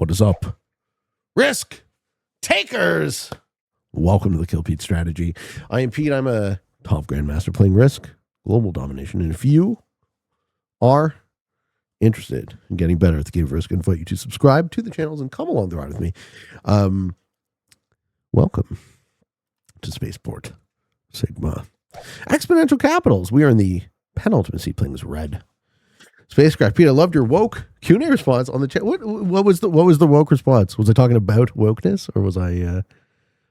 What is up? Risk takers! Welcome to the Kill Pete strategy. I am Pete. I'm a top grandmaster playing Risk, global domination. And if you are interested in getting better at the game of Risk, I invite you to subscribe to the channels and come along the ride with me. Welcome to Spaceport, Sigma. Exponential Capitals. We are in the penultimate seat playing as red. Spacecraft. Pete, I loved your woke Q&A response on the chat. What was the woke response? Was I talking about wokeness, or was I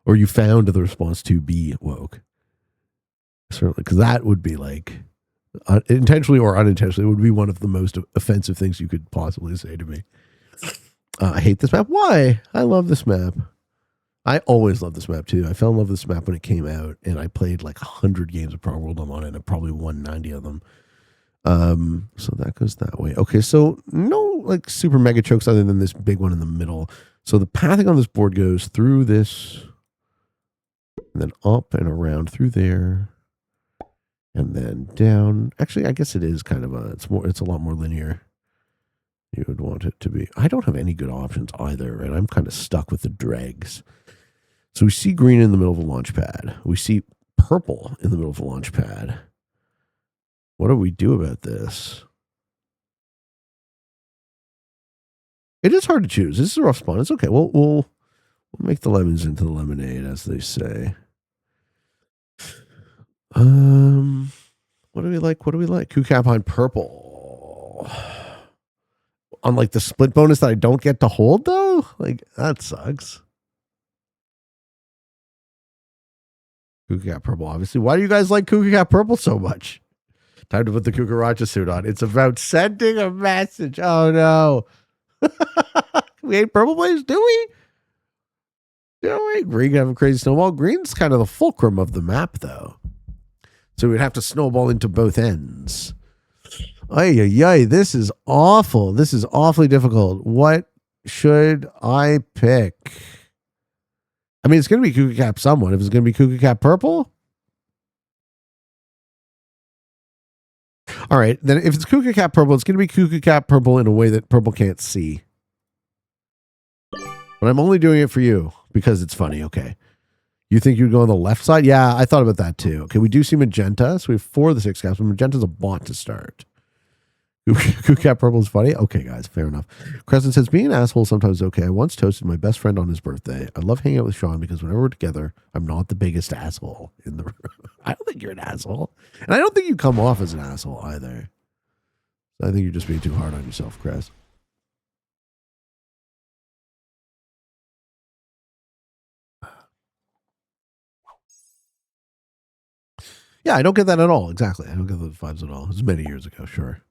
or you found the response to be woke? Certainly, because that would be like intentionally or unintentionally, it would be one of the most offensive things you could possibly say to me. I hate this map. Why? I love this map. I always loved this map too. I fell in love with this map when it came out, and I played like 100 games of Pro World on it, and I probably won 90 of them. So that goes that way. Okay, so no like super mega chokes other than this big one in the middle. So the pathing on this board goes through this, and then up and around through there, and then down. Actually, I guess it is kind of it's a lot more linear. You would want it to be. I don't have any good options either, and I'm kind of stuck with the dregs. So we see green in the middle of the launch pad. We see purple in the middle of the launch pad. What do we do about this? It is hard to choose. This is a rough spot. It's okay. We'll make the lemons into the lemonade, as they say. What do we like? What do we like? Coup cap on purple. On like the split bonus that I don't get to hold though? Like that sucks. Coup cap purple, obviously. Why do you guys like Coup cap purple so much? Time to put the Kukaracha suit on. It's about sending a message. Oh no. We ain't purple players, do we? Do we? Green can have a crazy snowball. Green's kind of the fulcrum of the map, though. So we'd have to snowball into both ends. Ay, ay, ay. This is awful. This is awfully difficult. What should I pick? I mean, it's going to be Kuka Cap someone. If it's going to be Kuka Cap purple. All right. Then if it's Kuka Cap purple, it's going to be Kuka Cap purple in a way that purple can't see. But I'm only doing it for you because it's funny. Okay. You think you'd go on the left side? Yeah, I thought about that too. Okay, we do see magenta. So we have 4 of the 6 caps, but magenta's a bot to start. Cap purple is funny. Okay, guys, fair enough. Crescent says, being an asshole sometimes is okay. I once toasted my best friend on his birthday. I love hanging out with Sean because whenever we're together, I'm not the biggest asshole in the room. I don't think you're an asshole. And I don't think you come off as an asshole either. I think you're just being too hard on yourself, Chris. Yeah, I don't get that at all. Exactly. I don't get those vibes at all. It was many years ago, sure.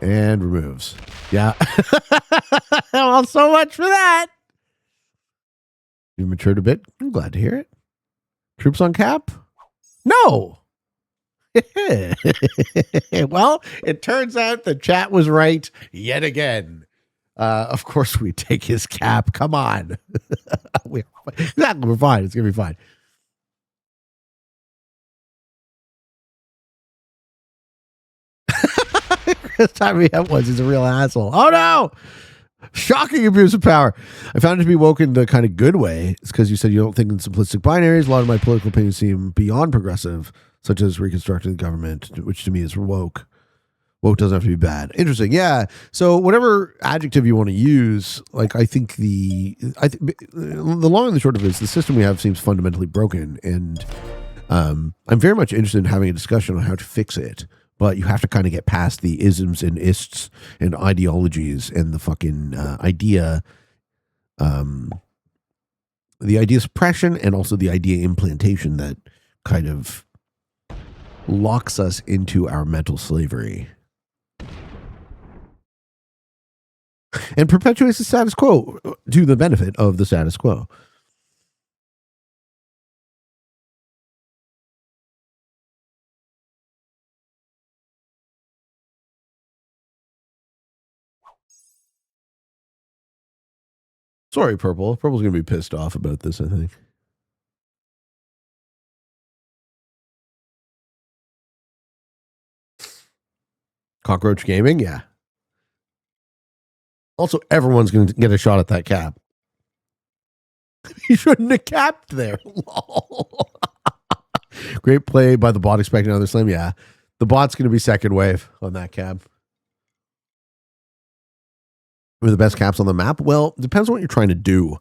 And removes. Yeah. Well, so much for that. You matured a bit. I'm glad to hear it. Troops on cap? No. Well, it turns out the chat was right yet again. Of course, we take his cap. Come on. We're fine. It's going to be fine. This time we have was he's a real asshole. Oh no! Shocking abuse of power. I found it to be woke in the kind of good way. It's because you said you don't think in simplistic binaries. A lot of my political opinions seem beyond progressive, such as reconstructing the government, which to me is woke. Woke doesn't have to be bad. Interesting. Yeah. So whatever adjective you want to use, like I think the long and the short of it is the system we have seems fundamentally broken, and I'm very much interested in having a discussion on how to fix it. But you have to kind of get past the isms and ists and ideologies and the fucking idea suppression and also the idea implantation that kind of locks us into our mental slavery and perpetuates the status quo to the benefit of the status quo. Sorry, Purple. Purple's going to be pissed off about this, I think. Cockroach Gaming? Yeah. Also, everyone's going to get a shot at that cap. He shouldn't have capped there. Great play by the bot expecting another slam. Yeah. The bot's going to be second wave on that cap. Who are the best caps on the map? Well, depends on what you're trying to do.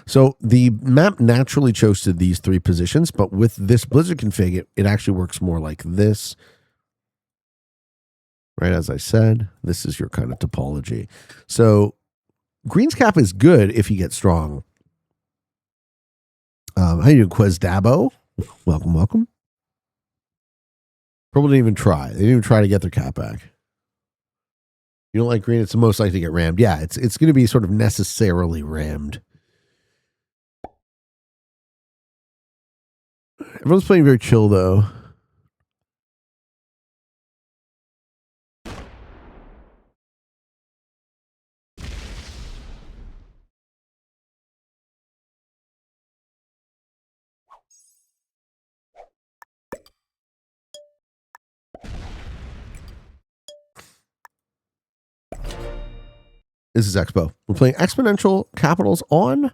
So the map naturally chose to these three positions, but with this Blizzard config, it actually works more like this. Right, as I said, this is your kind of topology. So green's cap is good if you get strong. How you doing, Quez Dabo? Welcome, welcome. Purple didn't even try. They didn't even try to get their cap back. You don't like green, it's the most likely to get rammed. Yeah, it's going to be sort of necessarily rammed. Everyone's playing very chill, though. This is Expo. We're playing Exponential Capitals on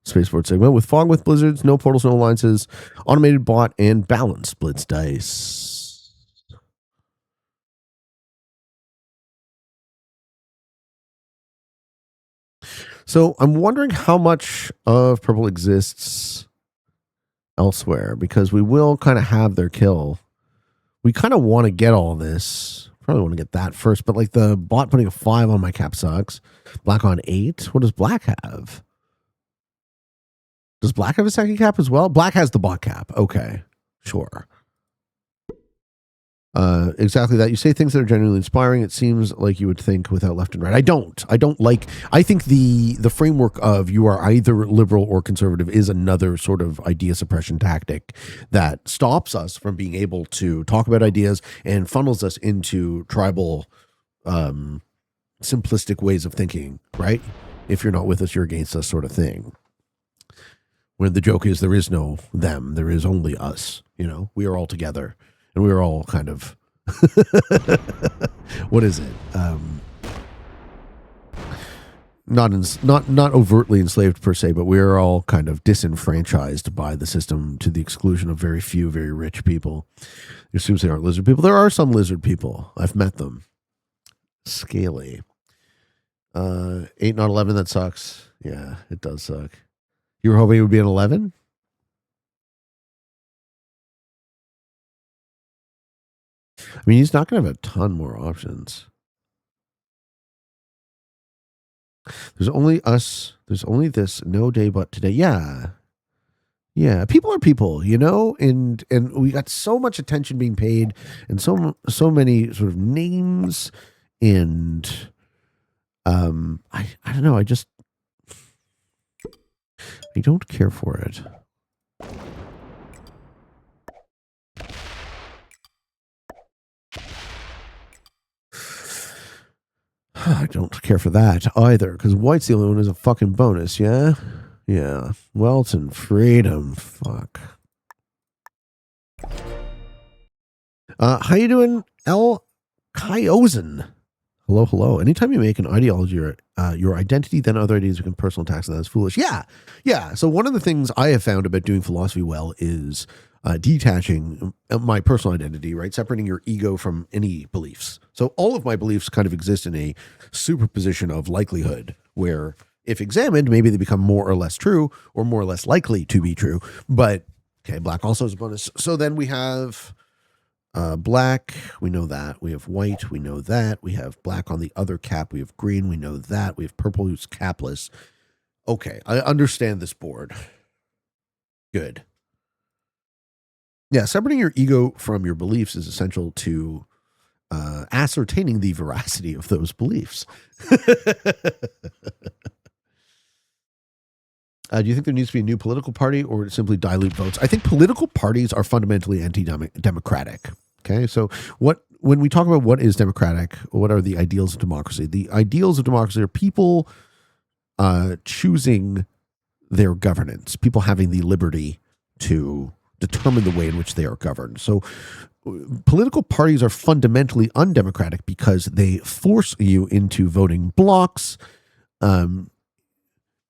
Spaceport Sigma with Fog with Blizzards, no portals, no alliances, automated bot, and balanced blitz dice. So I'm wondering how much of purple exists elsewhere, because we will kind of have their kill. We kind of want to get all this. Probably want to get that first, but like the bot putting a 5 on my cap sucks. Black on 8. What does black have? Does black have a second cap as well? Black has the bot cap. Okay, sure. Exactly that. You say things that are genuinely inspiring. It seems like you would think without left and right. I don't like, I think the framework of you are either liberal or conservative is another sort of idea suppression tactic that stops us from being able to talk about ideas and funnels us into tribal, simplistic ways of thinking, right? If you're not with us, you're against us sort of thing. When the joke is there is no them, there is only us, you know, we are all together. And we were all kind of, what is it? Not overtly enslaved per se, but we are all kind of disenfranchised by the system to the exclusion of very few, very rich people. It assumes they aren't lizard people. There are some lizard people. I've met them. Scaly. 8, not 11. That sucks. Yeah, it does suck. You were hoping it would be an 11? I mean, he's not going to have a ton more options. There's only us. There's only this. No day but today. Yeah. Yeah. People are people, you know, and we got so much attention being paid and so many sort of names and I don't know. I don't care for it. I don't care for that either, because white's the only one who's a fucking bonus, yeah? Yeah. Wealth and freedom. Fuck. How you doing, L. Kyozen? Hello, hello. Anytime you make an ideology your identity, then other ideas become personal attacks, and that's foolish. Yeah. Yeah. So one of the things I have found about doing philosophy well is detaching my personal identity, right? Separating your ego from any beliefs. So all of my beliefs kind of exist in a superposition of likelihood where if examined, maybe they become more or less true or more or less likely to be true. But okay, black also is a bonus. So then we have black, we know that. We have white, we know that. We have black on the other cap. We have green, we know that. We have purple who's capless. Okay, I understand this board. Good. Yeah, separating your ego from your beliefs is essential to ascertaining the veracity of those beliefs. Do you think there needs to be a new political party or simply dilute votes? I think political parties are fundamentally anti-democratic. Okay, so when we talk about what is democratic, what are the ideals of democracy? The ideals of democracy are people choosing their governance, people having the liberty to determine the way in which they are governed. So political parties are fundamentally undemocratic because they force you into voting blocks.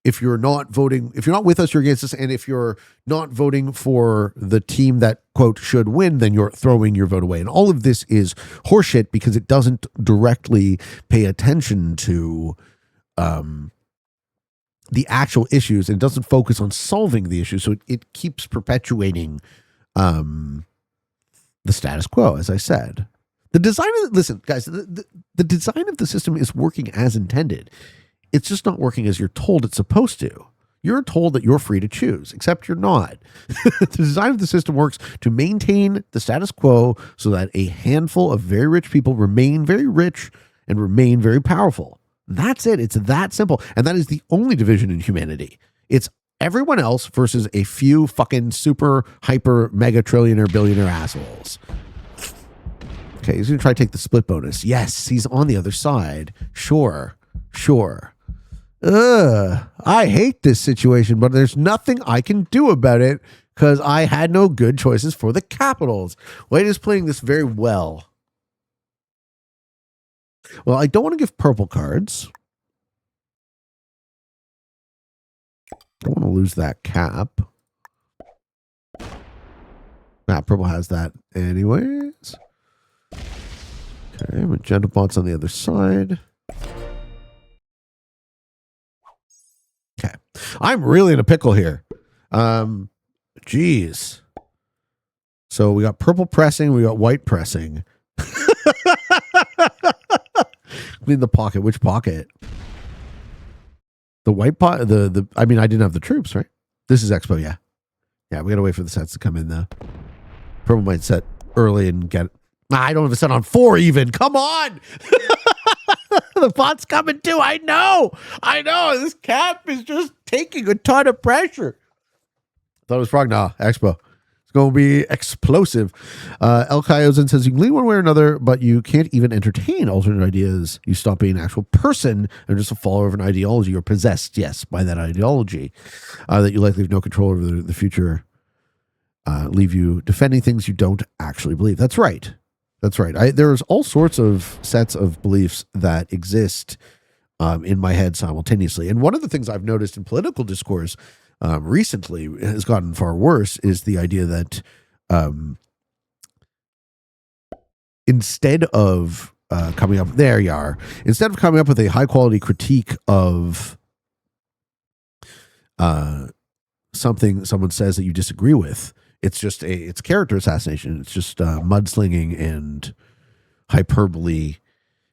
If you're not with us, you're against us. And if you're not voting for the team that, quote, should win, then you're throwing your vote away. And all of this is horseshit because it doesn't directly pay attention to the actual issues. And it doesn't focus on solving the issues. So it keeps perpetuating the status quo, as I said. The design of listen, guys, the design of the system is working as intended. It's just not working as you're told it's supposed to. You're told that you're free to choose, except you're not. The design of the system works to maintain the status quo so that a handful of very rich people remain very rich and remain very powerful. That's it. It's that simple. And that is the only division in humanity. It's everyone else versus a few fucking super hyper mega trillionaire billionaire assholes. Okay, he's going to try to take the split bonus. Yes, he's on the other side. Sure. I hate this situation, but there's nothing I can do about it because I had no good choices for the capitals. White is playing this very well. Well, I don't want to give purple cards. I don't want to lose that cap. Purple has that anyways. Okay, magenta bot's on the other side. Okay. I'm really in a pickle here. Geez. So we got purple pressing, we got white pressing. In the pocket. Which pocket? The white pot, I mean, I didn't have the troops, right? This is Expo, yeah. Yeah, we gotta wait for the sets to come in though. Purple might set early and get I don't have a set on 4 even. Come on! The pot's coming too. I know. This cap is just taking a ton of pressure. Thought it was frog. Nah, Expo. It's going to be explosive. El Kaiozan says you can lean one way or another, but you can't even entertain alternate ideas. You stop being an actual person and just a follower of an ideology. You're possessed, yes, by that ideology that you likely have no control over the future. Leave you defending things you don't actually believe. That's right. There's all sorts of sets of beliefs that exist in my head simultaneously. And one of the things I've noticed in political discourse recently has gotten far worse is the idea that instead of coming up with a high quality critique of something someone says that you disagree with, it's character assassination. It's just mudslinging and hyperbole.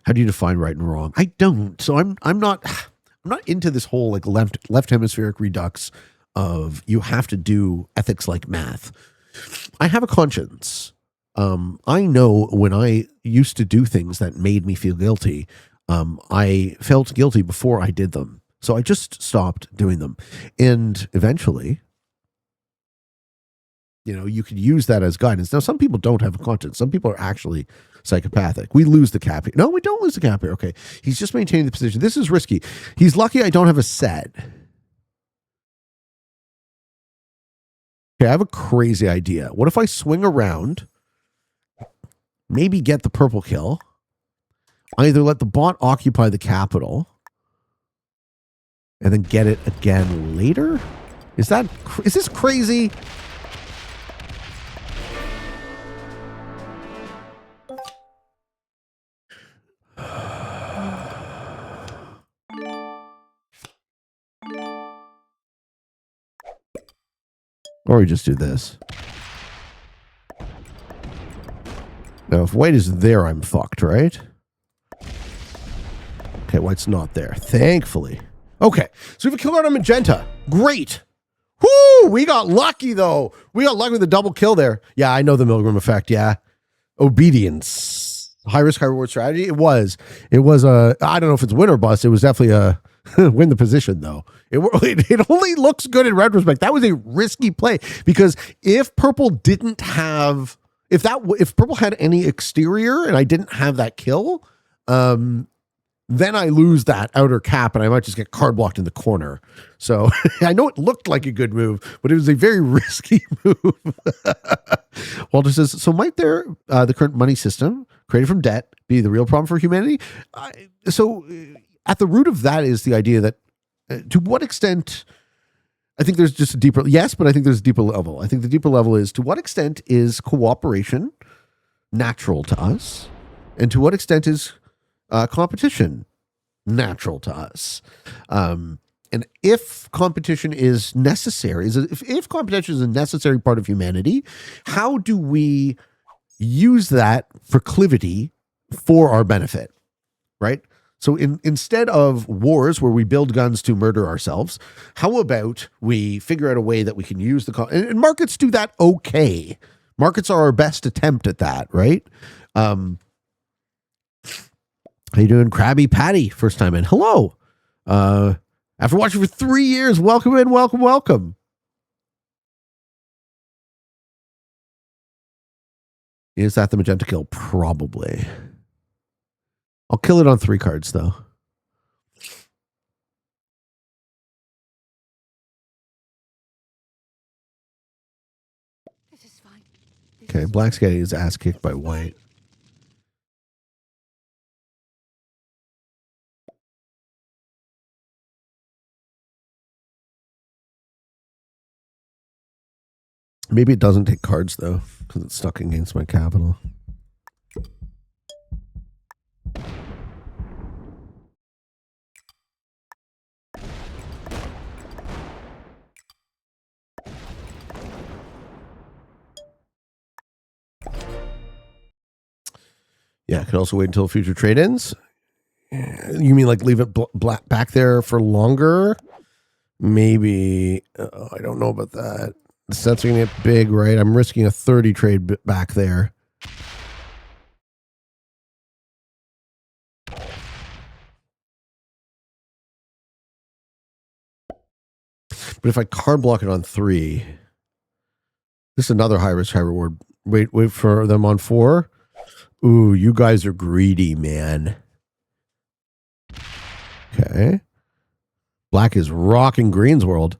How do you define right and wrong? I don't. So I'm not into this whole like left hemispheric redux of you have to do ethics like math. I have a conscience. I know when I used to do things that made me feel guilty, I felt guilty before I did them. So I just stopped doing them. And eventually, you could use that as guidance. Now, some people don't have a conscience. Some people are actually psychopathic. We lose the cap here. No, we don't lose the cap here. Okay. He's just maintaining the position. This is risky. He's lucky I don't have a set. Okay, I have a crazy idea. What if I swing around, maybe get the purple kill, either let the bot occupy the capital, and then get it again later? Is this crazy? Or we just do this. Now, if white is there, I'm fucked, right? Okay, white's not there, thankfully. Okay, so we have a kill guard on magenta. Great. Whoo! We got lucky, though. We got lucky with the double kill there. Yeah, I know the Milgram effect, yeah. Obedience. High risk, high reward strategy. It was a, I don't know if it's win or bust. It was definitely a win the position, though. It only looks good in retrospect. That was a risky play because if purple didn't have, if purple had any exterior and I didn't have that kill, then I lose that outer cap and I might just get card blocked in the corner. So I know it looked like a good move, but it was a very risky move. Walter says, so might the current money system created from debt be the real problem for humanity? At the root of that is the idea that to what extent, I think there's just a deeper, yes, but I think there's a deeper level. I think the deeper level is to what extent is cooperation natural to us? And to what extent is competition natural to us? And if competition is necessary, if competition is a necessary part of humanity, how do we use that proclivity for our benefit, right? So instead of wars where we build guns to murder ourselves, how about we figure out a way that we can use and markets do that okay. Markets are our best attempt at that, right? How you doing, Krabby Patty? First time in. Hello. After watching for 3 years, welcome in, welcome. Is that the magenta kill? Probably. I'll kill it on 3 cards, though. This is fine. Okay, black's getting his ass kicked by white. Maybe it doesn't take cards, though, because it's stuck against my capital. Yeah, could also wait until future trade-ins. You mean like leave it black back there for longer? Maybe. I don't know about that. The sets are going to get big, right? I'm risking a 30 trade back there. But if I card block it on 3, this is another high risk, high reward. Wait for them on 4. Ooh, you guys are greedy, man. Okay. Black is rocking green's world.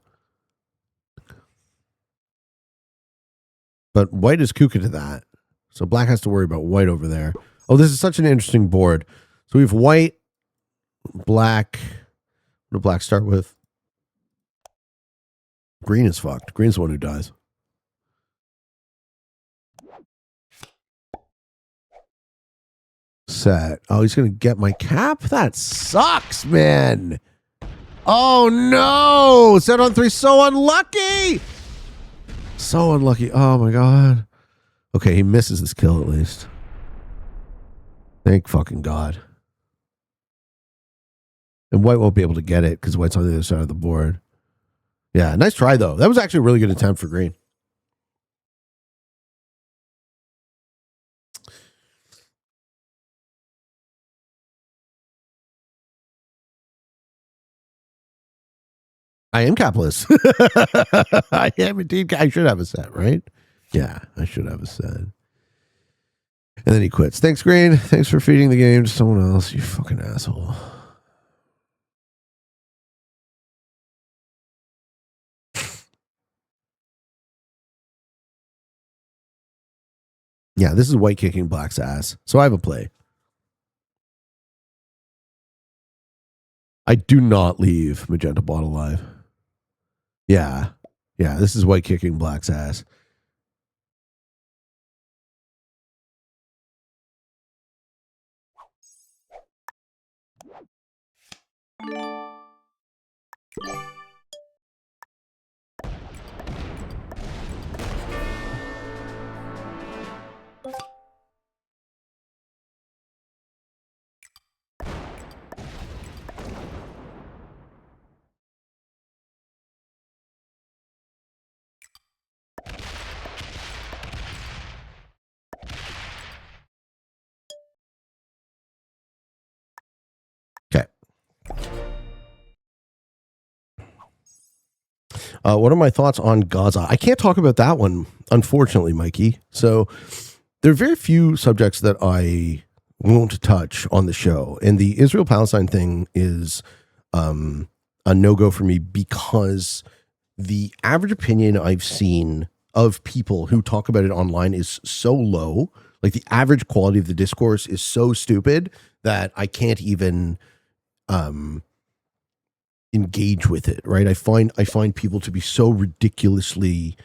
But white is kuka to that. So black has to worry about white over there. Oh, this is such an interesting board. So we have white, black. What did black start with? Green is fucked. Green's the one who dies. Set. Oh, he's going to get my cap? That sucks, man. Oh, no. Set on 3. So unlucky. So unlucky. Oh, my God. Okay, he misses this kill at least. Thank fucking God. And white won't be able to get it because white's on the other side of the board. Yeah, nice try, though. That was actually a really good attempt for green. I am capless. I am indeed. I should have a set, right? Yeah, I should have a set. And then he quits. Thanks, Green. Thanks for feeding the game to someone else, you fucking asshole. Yeah, this is white kicking black's ass. So I have a play. I do not leave magenta bot alive. Yeah. Yeah, this is white kicking black's ass. Okay. What are my thoughts on Gaza? I can't talk about that one, unfortunately, Mikey. So there are very few subjects that I won't touch on the show. And the Israel-Palestine thing is a no-go for me because the average opinion I've seen of people who talk about it online is so low. Like the average quality of the discourse is so stupid that I can't even engage with it. Right? I find people to be so ridiculously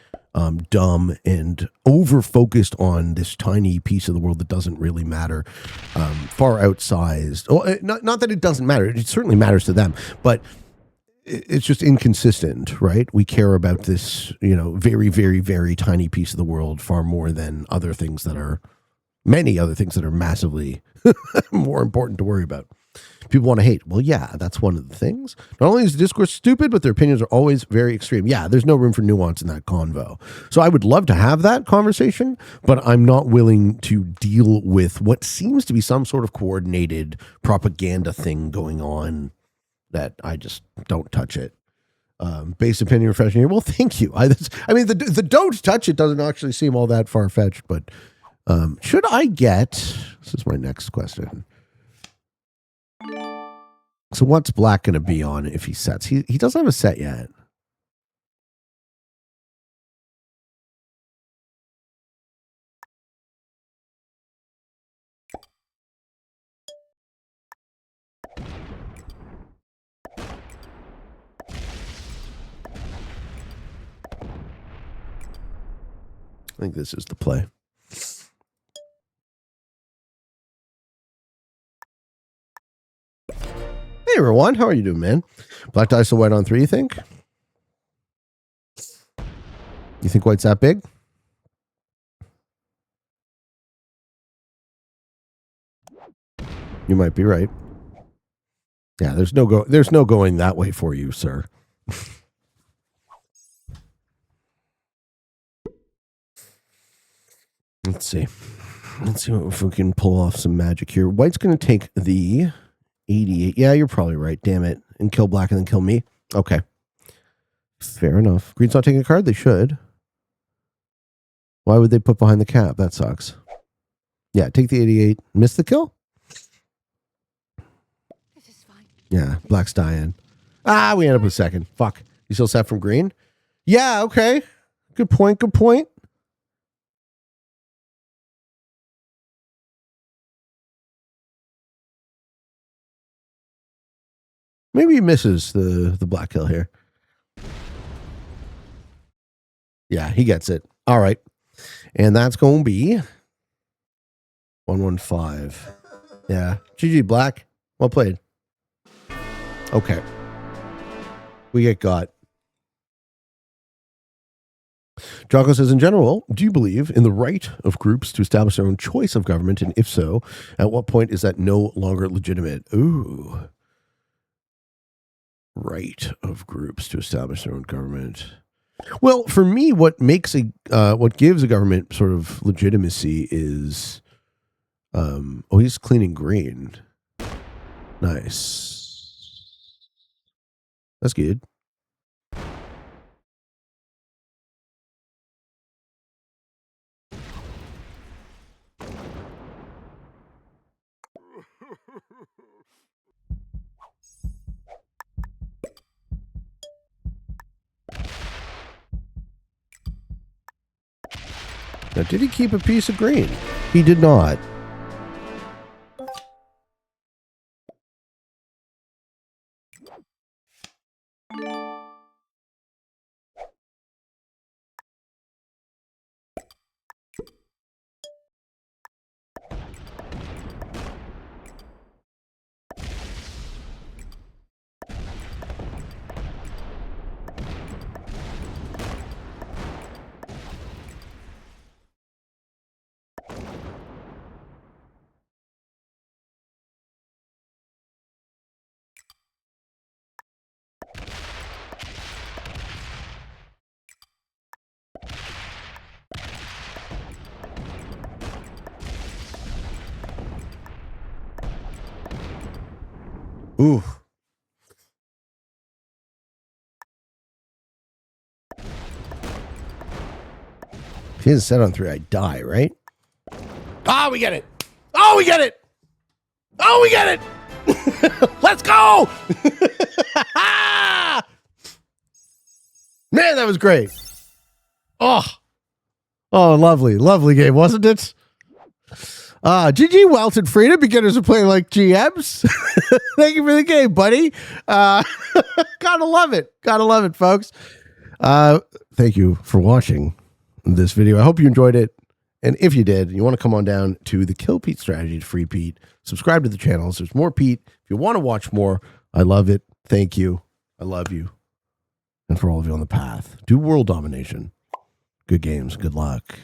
dumb and over focused on this tiny piece of the world that doesn't really matter, far outsized. Well, not that it doesn't matter. It certainly matters to them, but it's just inconsistent, right? We care about this, very, very, very tiny piece of the world far more than many other things that are massively more important to worry about. People want to hate. Well, yeah, that's one of the things. Not only is the discourse stupid, but their opinions are always very extreme. Yeah, there's no room for nuance in that convo. So I would love to have that conversation, but I'm not willing to deal with what seems to be some sort of coordinated propaganda thing going on that I just don't touch it. Base opinion refreshing here. Well, thank you. The don't touch it doesn't actually seem all that far-fetched, but should I get, this is my next question. So what's Black going to be on if he sets? He doesn't have a set yet. I think this is the play. Hey everyone, how are you doing, man? Black dice to white on 3, you think? You think white's that big? You might be right. Yeah, there's no going that way for you, sir. Let's see if we can pull off some magic here. White's going to take the 88. Yeah, you're probably right. Damn it. And kill Black and then kill me. Okay. Fair enough. Green's not taking a card? They should. Why would they put behind the cap? That sucks. Yeah, take the 88. Miss the kill? This is fine. Yeah, Black's dying. We end up with second. Fuck. You still set from green? Yeah, okay. Good point. Maybe he misses the Black kill here. Yeah, he gets it. All right. And that's going to be 115. Yeah. GG Black. Well played. Okay. We get got. Jocko says, in general, do you believe in the right of groups to establish their own choice of government? And if so, at what point is that no longer legitimate? Ooh. Right of groups to establish their own government. Well, for me, what gives a government sort of legitimacy is, he's cleaning green. Nice. That's good. Now, did he keep a piece of green? He did not. Ooh. If he has a set on 3, I die, right? We get it. We get it. Oh, we get it. Let's go. Man, that was great. Oh, lovely, lovely game, wasn't it? GG Welton Frida, beginners are playing like GMs. Thank you for the game, buddy. Gotta love it, folks. Thank you for watching this video. I hope you enjoyed it. And if you did, you want to come on down to the Kill Pete strategy to free Pete. Subscribe to the channel. There's more Pete. If you want to watch more, I love it. Thank you. I love you. And for all of you on the path, do world domination. Good games. Good luck.